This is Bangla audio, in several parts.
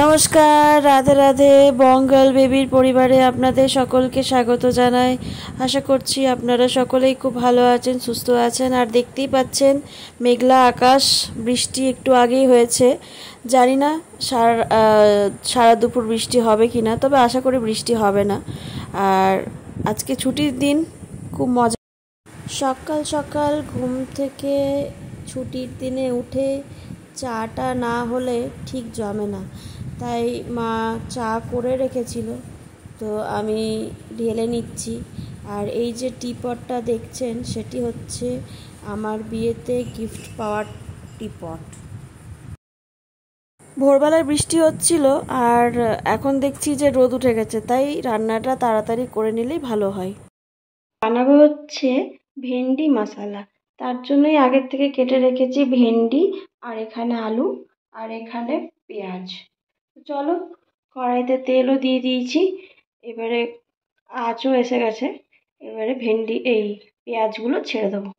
নমস্কার, রাধে রাধে। বঙ্গাল বেবির পরিবারে আপনাদের সকলকে স্বাগত জানাই। আশা করছি আপনারা সকলেই খুব ভালো আছেন, সুস্থ আছেন। আর দেখতেই পাচ্ছেন মেঘলা আকাশ, বৃষ্টি একটু আগেই হয়েছে। জানি না সারা দুপুর বৃষ্টি হবে কি না, তবে আশা করি বৃষ্টি হবে না। আর আজকে ছুটির দিন, খুব মজা। সকাল সকাল ঘুম থেকে ছুটির দিনে উঠে চাটা না হলে ঠিক জমে না, তাই মা চা করে রেখেছিল, তো আমি ঢেলে নিচ্ছি। আর এই যে টিপটটা দেখছেন, সেটি হচ্ছে আমার বিয়েতে গিফট পাওয়ার টিপট। ভোরবেলায় বৃষ্টি হচ্ছিল, আর এখন দেখছি যে রোদ উঠে গেছে, তাই রান্নাটা তাড়াতাড়ি করে নিলেই ভালো হয়। বানাবো হচ্ছে ভেন্ডি মশলা। তার জন্যই আগের থেকে কেটে রেখেছি ভেন্ডি, আর এখানে আলু, আর এখানে পেঁয়াজ। চলো, কড়াইতে তেলও দিয়ে দিয়েছি, এবারে আঁচও এসে গেছে। এবারে ভেন্ডি এই পেঁয়াজগুলো ছেড়ে দেবো।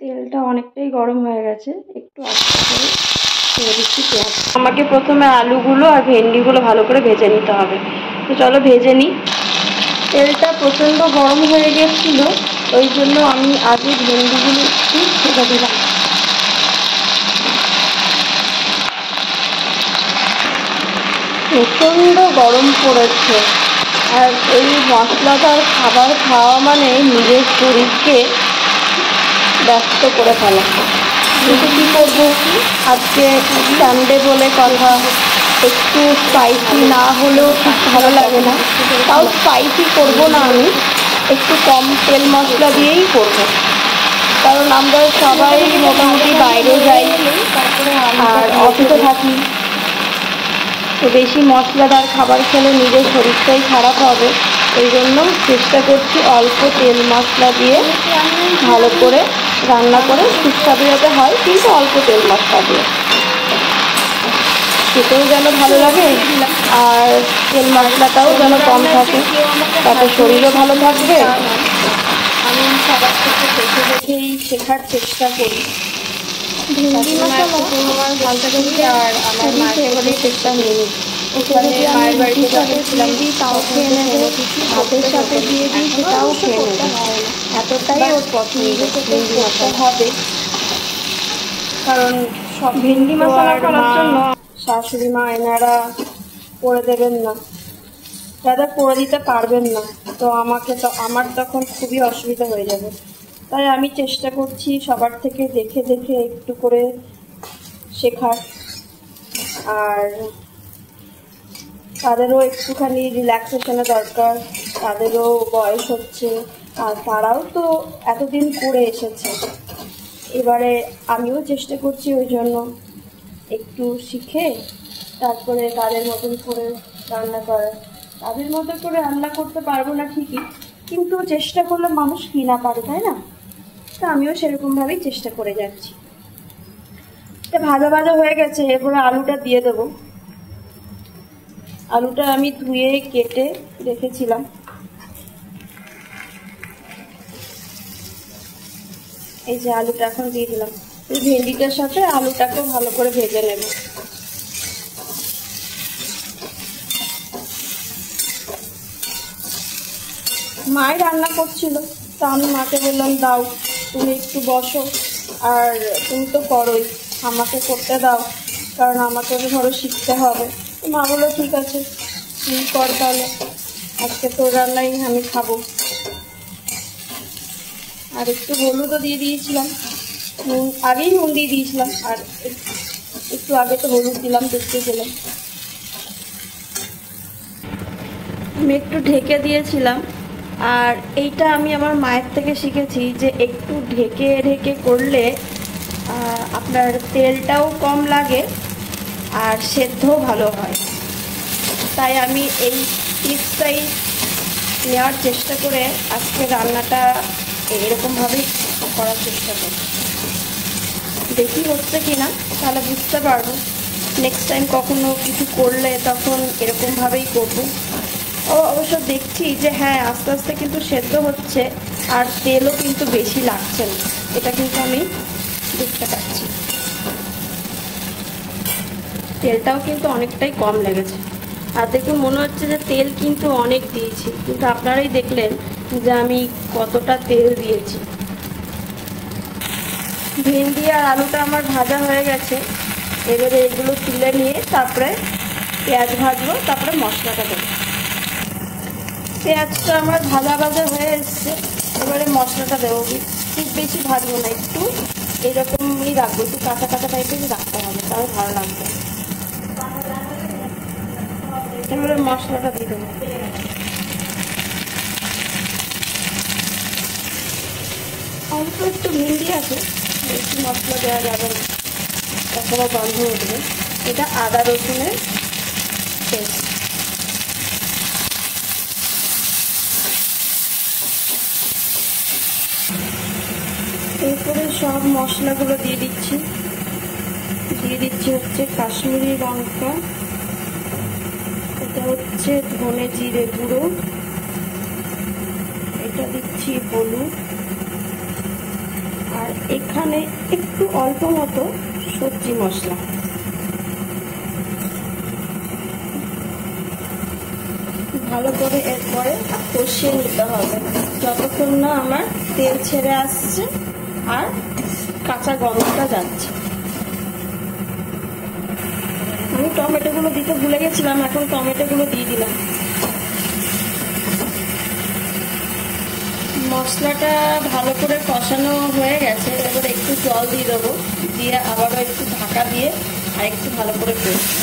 তেলটা অনেকটাই গরম হয়ে গেছে, একটু আস্তে করে ছেড়ে দিচ্ছি পেঁয়াজ। আমাকে প্রথমে আলুগুলো আর ভেন্ডিগুলো ভালো করে ভেজে নিতে হবে, তো চলো ভেজে নিই। তেলটা প্রচণ্ড গরম হয়ে গেছিল, ওই জন্য আমি আগে ভেন্ডিগুলো একটু ছেড়ে দিলাম। প্রচণ্ড গরম পড়েছে, আর এই মশলাদার খাবার খাওয়া মানে নিজের শরীরকে ব্যস্ত করে ফেলা। কিন্তু কী করবো, আজকে সানডে বলে কথা, একটু স্পাইসি না হলেও ঠিক ভালো লাগে না। তাও স্পাইসি করবো না, আমি একটু কম তেল মশলা দিয়েই করবো, কারণ আমরা সবাই মোটামুটি বাইরে যাই আর অফিসে থাকি, তো বেশি মশলাদার খাবার খেলে নিজের শরীরটাই খারাপ হবে। এই জন্য চেষ্টা করছি অল্প তেল মশলা দিয়ে ভালো করে রান্না করে সুস্বাদু যাতে হয়, কিন্তু অল্প তেল মশলা দিয়ে, খেতেও যেন ভালো লাগে আর তেল মশলাটাও যেন কম থাকে, তাতে শরীরও ভালো থাকবে। আমি সবার থেকে দেখে দেখেই শেখার চেষ্টা করি। ভেন্ডি মশলা আমার ভালো লাগে, আর আমার মাকে বলে চেষ্টা নিয়ে নিই। ওখানে মায়ের বাড়িতে গিয়েছিলাম, তাও খেয়ে নেবে, ভাতের সাথে দিয়ে দিই, সেটাও খেয়ে নেবে। এতটাই ওর পছন্দ ভেন্ডি মশলা হবে, কারণ সব ভেন্ডি মশলা করার জন্য শাশুড়ি মা এনারা করে দেবেন না, দাদা করে দিতে পারবেন না, তো আমার তখন খুবই অসুবিধা হয়ে যাবে। তাই আমি চেষ্টা করছি সবার থেকে দেখে দেখে একটু করে শেখার, আর তাদেরও একটুখানি রিল্যাক্সেশনের দরকার, তাদেরও বয়স হচ্ছে, আর তারাও তো এতদিন করে এসেছে। এবারে আমিও চেষ্টা করছি ওই জন্য একটু শিখে তারপরে তাদের মতন করে রান্না করার। তাদের মতো করে রান্না করতে পারবো না ঠিকই, কিন্তু চেষ্টা করলে মানুষ কি না পারে, তাই না? তো আমিও সেরকমভাবেই চেষ্টা করে যাচ্ছি। এটা ভাজা ভাজা হয়ে গেছে, এরপরে আলুটা দিয়ে দেবো। আলুটা আমি ধুয়ে কেটে রেখেছিলাম। এই যে আলুটা এখন দিয়ে দিলাম, এই ভেন্ডিটার সাথে আলুটাকেও ভালো করে ভেজে নেব। মাই রান্না করছিল, তা আমি মাকে বললাম, দাও তুমি একটু বসো, আর তুমি তো করোই, আমাকে করতে দাও, কারণ আমাকে ধরো শিখতে হবে। মা বললো ঠিক আছে, তুই কর তাহলে, আজকে তোর রান্নাই আমি খাবো। আর একটু হলুদও দিয়ে দিয়েছিলাম, আগেই নুন দিয়ে দিয়েছিলাম, আর একটু আগে তো হলুদ দিলাম, দেখতে গেলাম। আমি একটু ঢেকে দিয়েছিলাম, আর এইটা আমি আমার মায়ের থেকে শিখেছি যে একটু ঢেকে ঢেকে করলে আপনার তেলটাও কম লাগে আর সেদ্ধও ভালো হয়। তাই আমি এই টিপসটাই নেওয়ার চেষ্টা করে আজকে রান্নাটা এরকমভাবেই করার চেষ্টা করি। দেখি হচ্ছে কি না, তাহলে বুঝতে পারবো। নেক্সট টাইম কখনো কিছু করলে তখন এরকমভাবেই করবো। অবশ্য দেখছি যে হ্যাঁ, আস্তে আস্তে কিন্তু সেদ্ধ হচ্ছে, আর তেলও কিন্তু বেশি লাগছে না, এটা কিন্তু আমি দেখতে পাচ্ছি। তেলটাও কিন্তু অনেকটাই কম লেগেছে। আর দেখুন মনে হচ্ছে যে তেল কিন্তু অনেক দিয়েছি, কিন্তু আপনারাই দেখলেন যে আমি কতটা তেল দিয়েছি। ভেন্ডি আর আলুটা আমার ভাজা হয়ে গেছে। এবারে এগুলো তুলে নিয়ে তারপরে পেঁয়াজ ভাজবো, তারপরে মশলাটা দেবো। পেঁয়াজটা আমার ভাজা ভাজা হয়ে এসছে, এবারে মশলাটা দেবো। খুব বেশি ভাজবো না, একটু এইরকমই রাখবো, একটু কাঁচা কাঁচা টাইপেরই রাখতে হবে, তাহলে ভালো লাগবে। এবারে মশলাটা দিয়ে দেবো। অল্প একটু ভেন্ডি আছে, বেশি মশলা দেওয়া যাবে না, তাছাড়া গন্ধ উঠবে। এটা আদা রসুনের পেস্ট। এরপরে সব মশলাগুলো দিয়ে দিচ্ছি হচ্ছে কাশ্মীরি লঙ্কা, এটা হচ্ছে ধনে জিরে গুঁড়ো, এটা দিচ্ছি হলুদ, আর এখানে একটু অল্প মতো সবজি মশলা। ভালো করে এরপরে কষিয়ে নিতে হবে যতক্ষণ না আমার তেল ছেড়ে আসছে আর কাঁচা গন্ধটা যাচ্ছে। আমি টমেটোগুলো দিতে ভুলে গেছিলাম, এখন টমেটোগুলো দিয়ে দিলাম। মশলাটা ভালো করে কষানো হয়ে গেছে, এবার একটু জল দিয়ে দেবো, দিয়ে আবারও একটু ঢাকা দিয়ে আর একটু ভালো করে কষবো।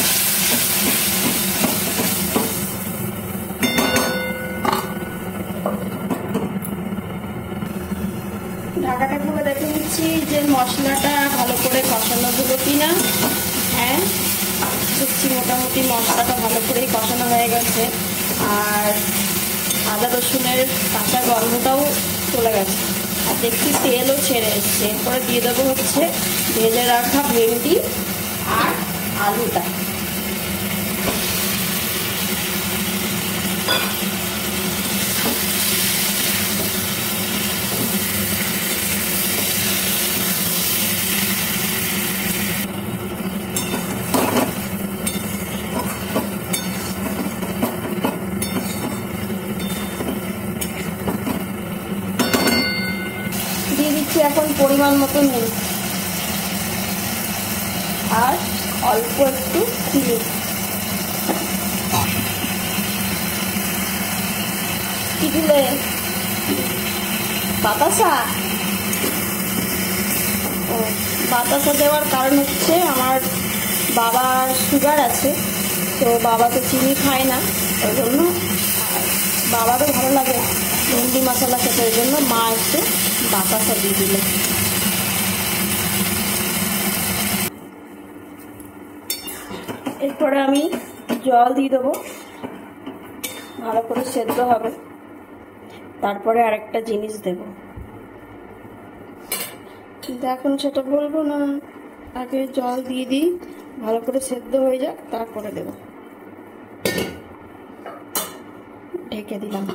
ঢাকাটা খুলে দেখে নিচ্ছি যে মশলাটা ভালো করে কষানো হলো কিনা। হ্যাঁ, দেখছি মোটামুটি মশলাটা ভালো করেই কষানো হয়ে গেছে, আর আদা রসুনের কাঁচা গন্ধটাও চলে গেছে, আর দেখছি তেলও ছেড়ে এসছে। এরপরে দিয়ে দেবো হচ্ছে ভেজে রাখা ভেন্ডি আর আলুটা। দিয়ে দিচ্ছি এখন পরিমাণ মতো নুন আর অল্প একটু চিনি। কি দিলে? বাতাসা। ও, বাতাসা দেওয়ার কারণ হচ্ছে আমার বাবার সুগার আছে, তো বাবা তো চিনি খায় না, ওই জন্য বাবারও ভালো লাগে ভেন্ডি মশলা খেতে, ওই জন্য মা একটু বাতাসা দিয়ে দিল। এরপরে আমি জল দিয়ে দেবো, ভালো করে সেদ্ধ হবে। তারপরে আরেকটা জিনিস দেব, কিন্তু এখন সেটা বলবো না, আগে জল দিয়ে দিই, ভালো করে সেদ্ধ হয়ে যাক, তারপরে দেব। ঢেকে দিলাম।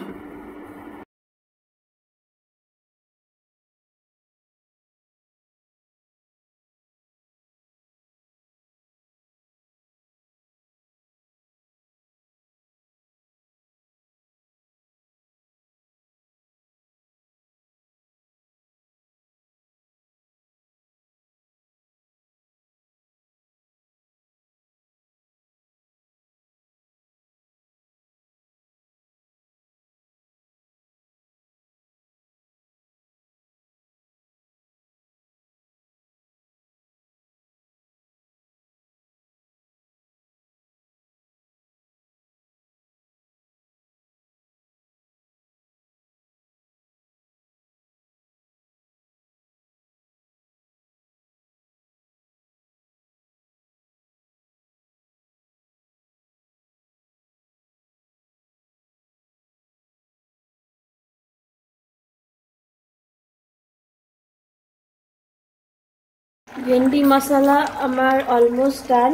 ভেন্ডি মশলা আমার অলমোস্ট ডান।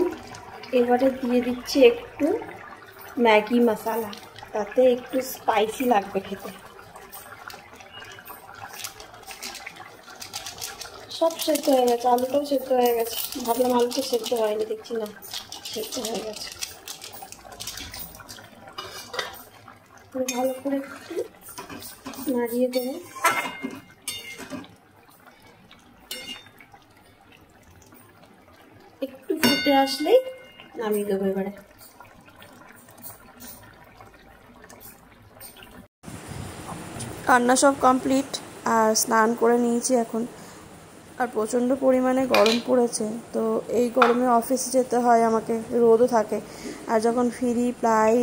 এবারে দিয়ে দিচ্ছি একটু ম্যাগি মশলা, তাতে একটু স্পাইসি লাগবে খেতে। সব সেদ্ধ হয়ে গেছে, আলুটাও সেদ্ধ হয়ে গেছে। ভাবলাম আলুটা সেদ্ধ হয়নি, দেখছি না সিদ্ধ হয়ে গেছে। ভালো করে একটু নাড়িয়ে দেবো। একটু ফুটে আসলেই নামিয়ে দেবো এবারে। রান্না সব কমপ্লিট, আর স্নান করে নিয়েছি এখন। আর প্রচণ্ড পরিমাণে গরম পড়েছে, তো এই গরমে অফিসে যেতে হয় আমাকে, রোদও থাকে। আর যখন ফিরি প্রায়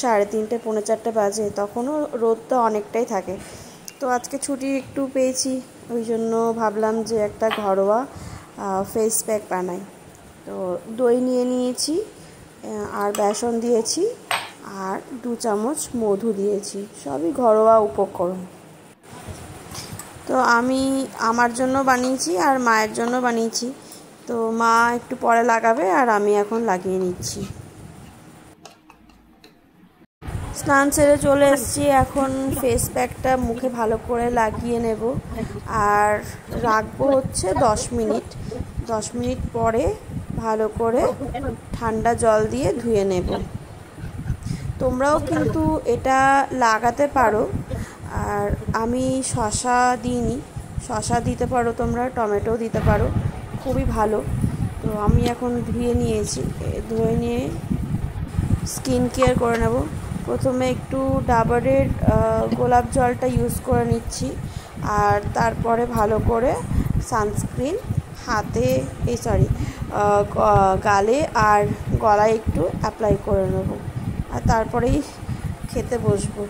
3:30 পৌনে 4 বাজে, তখনও রোদটা অনেকটাই থাকে। তো আজকে ছুটি একটু পেয়েছি, ওই জন্য ভাবলাম যে একটা ঘরোয়া ফেস প্যাক বানাই। তো দই নিয়ে নিয়েছি, আর বেসন দিয়েছি, আর 2 চামচ মধু দিয়েছি, সবই ঘরোয়া উপকরণ। তো আমি আমার জন্য বানিয়েছি আর মায়ের জন্য বানিয়েছি। তো মা একটু পরে লাগাবে, আর আমি এখন লাগিয়ে নিচ্ছি। স্নান সেরে চলে এসেছি, এখন ফেস প্যাকটা মুখে ভালো করে লাগিয়ে নেব, আর রাখবো হচ্ছে 10 মিনিট। 10 মিনিট পরে ভালো করে ঠান্ডা জল দিয়ে ধুয়ে নেব। তোমরাও কিন্তু এটা লাগাতে পারো। আর আমি শসা দিইনি, শসা দিতে পারো তোমরা, টমেটো দিতে পারো, খুবই ভালো। তো আমি এখন ধুয়ে নিয়েছি, ধুয়ে নিয়ে স্কিন কেয়ার করে নেব। প্রথমে একটু ডাবরের গোলাপ জলটা ইউজ করে নিচ্ছি, আর তারপরে ভালো করে সানস্ক্রিন হাতে গালে আর গলায় একটু অ্যাপ্লাই করে নেব, আর তারপরেই খেতে বসবো।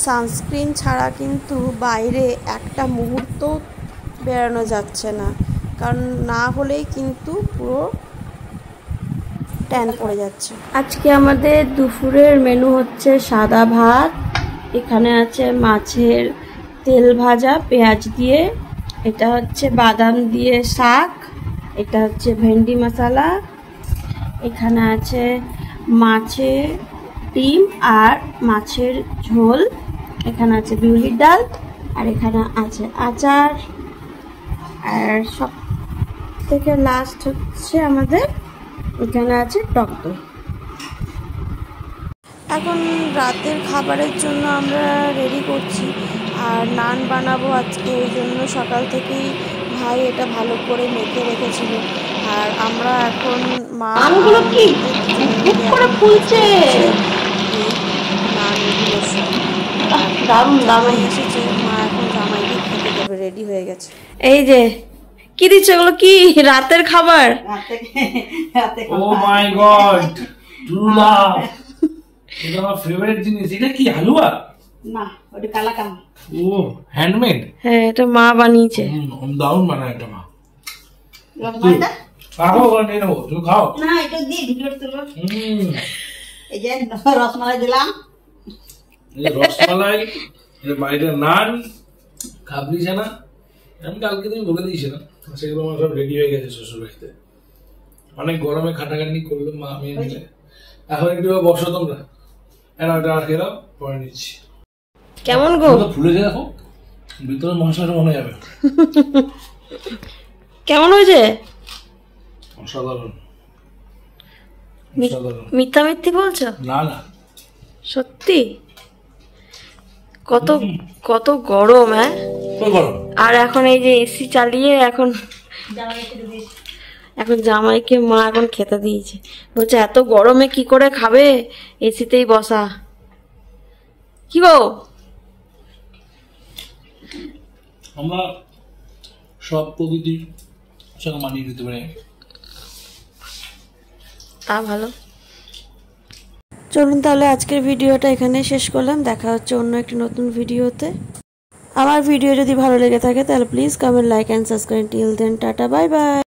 সানস্ক্রিন ছাড়া কিন্তু বাইরে একটা মুহূর্ত বেরোনো যাচ্ছে না, কারণ না হলেই কিন্তু পুরো ট্যান পড়ে যাচ্ছে। আজকে আমাদের দুপুরের মেনু হচ্ছে সাদা ভাত, এখানে আছে মাছের তেল ভাজা পেঁয়াজ দিয়ে, এটা হচ্ছে বাদাম দিয়ে শাক, এটা হচ্ছে ভেন্ডি মশলা, এখানে আছে মাছের ডিম আর মাছের ঝোল, এখানে আছে বিউলির ডাল, আর এখানে আছে আচার, আর সব থেকে লাস্ট হচ্ছে আমাদের এখানে আছে টক দই। এখন রাতের খাবারের জন্য আমরা রেডি করছি, আর নান বানাবো আজকে, ওই জন্য সকাল থেকেই ভাই এটা ভালো করে মেখে রেখেছিল। আর আমরা এখন নানগুলো কি করে ফুলছে, নানগুলো দারুণ দারুণ এসেছে। মা এখন জামাইকে খেতে দেবে, রেডি হয়ে গেছে। এই যে কি দিচ্ছে, এগুলো কি রাতের খাবার? ও মাই গড, টুলা, এটা আমার ফেভারিট জিনিস। এটা কি হালুয়া? না, ওটা কালাকাম। ও হ্যান্ডমেড? হ্যাঁ, এটা মা বানিয়েছে। দারুণ বানায় এটা মা। খাও নিয়ে নেবো, তুমি খাও না, এটা দিয়ে ভিডিও তুলো। এই যে রসমালাই দিলাম, রসমালাই, বাইরে নান, কাবলি ছানা। আমি কালকে তুমি বলে দিয়েছিলাম, সেগুলো আমার সব রেডি হয়ে গেছে শ্বশুর বাড়িতে। অনেক গরমে খাটাখাটি করলো মা, আমি মিলে। এখন একটু বসো তোমরা, এটা খেয়ে দাও, পরে নিচ্ছি। কেমন গো? ফুলে যায়, দেখো ভিতরে মশলাটা মনে যাবে। কেমন হয়েছে? অসাধারণ। মিথ্যা মিথ্যি বলছো? না না, সত্যি? কত কত গরম। হ্যাঁ, আর এখন এই যে এসি চালিয়ে এখন জামাইকে মা এখন খেতে দিয়েছে, বলছে এত গরমে কি করে খাবে, এসিতেই বসা। কি গো, আমরা সব প্রকৃতির সঙ্গে মানিয়ে নিতে পারি, তা ভালো। চলুন তাহলে আজকের ভিডিওটা এখানে শেষ করলাম, দেখা হচ্ছে অন্য একটি নতুন ভিডিওতে। আমার ভিডিও যদি ভালো লেগে থাকে তাহলে please comment, like and subscribe. Till then, tata, bye by.